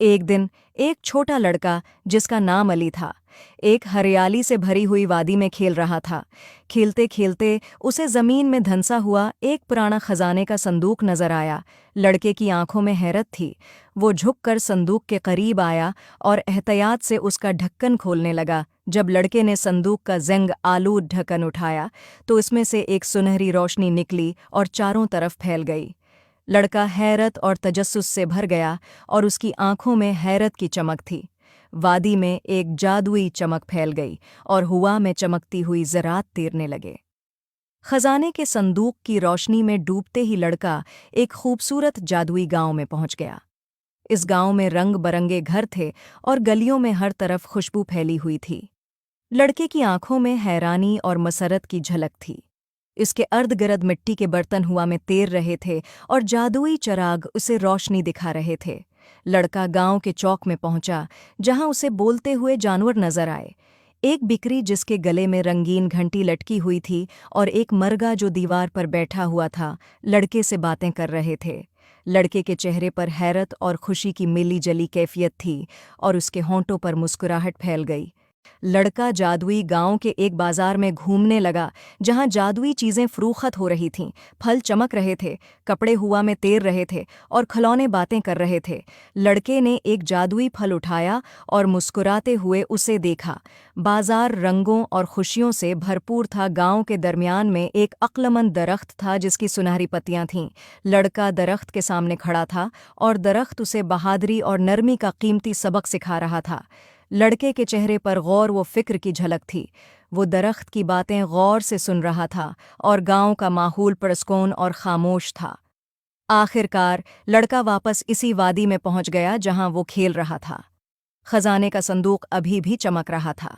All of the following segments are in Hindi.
एक दिन एक छोटा लड़का जिसका नाम अली था, एक हरियाली से भरी हुई वादी में खेल रहा था। खेलते खेलते उसे जमीन में धंसा हुआ एक पुराना खजाने का संदूक नजर आया। लड़के की आंखों में हैरत थी। वो झुककर संदूक के करीब आया और एहतियात से उसका ढक्कन खोलने लगा। जब लड़के ने संदूक का ज़ंग आलूद ढक्कन उठाया तो इसमें से एक सुनहरी रोशनी निकली और चारों तरफ फैल गई। लड़का हैरत और तजस्सुस से भर गया और उसकी आंखों में हैरत की चमक थी। वादी में एक जादुई चमक फैल गई और हवा में चमकती हुई ज़रात तैरने लगे। खजाने के संदूक की रोशनी में डूबते ही लड़का एक खूबसूरत जादुई गांव में पहुंच गया। इस गांव में रंग बरंगे घर थे और गलियों में हर तरफ खुशबू फैली हुई थी। लड़के की आंखों में हैरानी और मसरत की झलक थी। इसके अर्धगिर्द मिट्टी के बर्तन हवा में तैर रहे थे और जादुई चराग उसे रोशनी दिखा रहे थे। लड़का गांव के चौक में पहुंचा, जहां उसे बोलते हुए जानवर नजर आए। एक बिकरी जिसके गले में रंगीन घंटी लटकी हुई थी और एक मरगा जो दीवार पर बैठा हुआ था, लड़के से बातें कर रहे थे। लड़के के चेहरे पर हैरत और खुशी की मिली जली कैफियत थी और उसके होंठों पर मुस्कुराहट फैल गई। लड़का जादुई गांव के एक बाजार में घूमने लगा, जहां जादुई चीजें फरोख्त हो रही थीं। फल चमक रहे थे, कपड़े हवा में तैर रहे थे और खिलौने बातें कर रहे थे। लड़के ने एक जादुई फल उठाया और मुस्कुराते हुए उसे देखा। बाजार रंगों और खुशियों से भरपूर था। गांव के दरमियान में एक अक्लमंद दरख्त था जिसकी सुनहरी पत्तियां थीं। लड़का दरख्त के सामने खड़ा था और दरख्त उसे बहादुरी और नरमी का कीमती सबक सिखा रहा था। लड़के के चेहरे पर गौर व फिक्र की झलक थी। वो दरख्त की बातें गौर से सुन रहा था और गांव का माहौल पुरस्कून और खामोश था। आखिरकार लड़का वापस इसी वादी में पहुंच गया जहां वो खेल रहा था। खजाने का संदूक अभी भी चमक रहा था।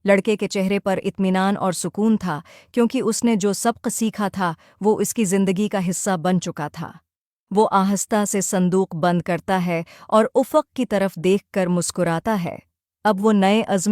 लड़के के चेहरे पर इत्मीनान और सुकून था, क्योंकि उसने जो सबक सीखा था वो इसकी जिंदगी का हिस्सा बन चुका था। वो आहिस्ता से संदूक बंद करता है और उफ़क़ की तरफ देखकर मुस्कुराता है। अब वो नए अज़्म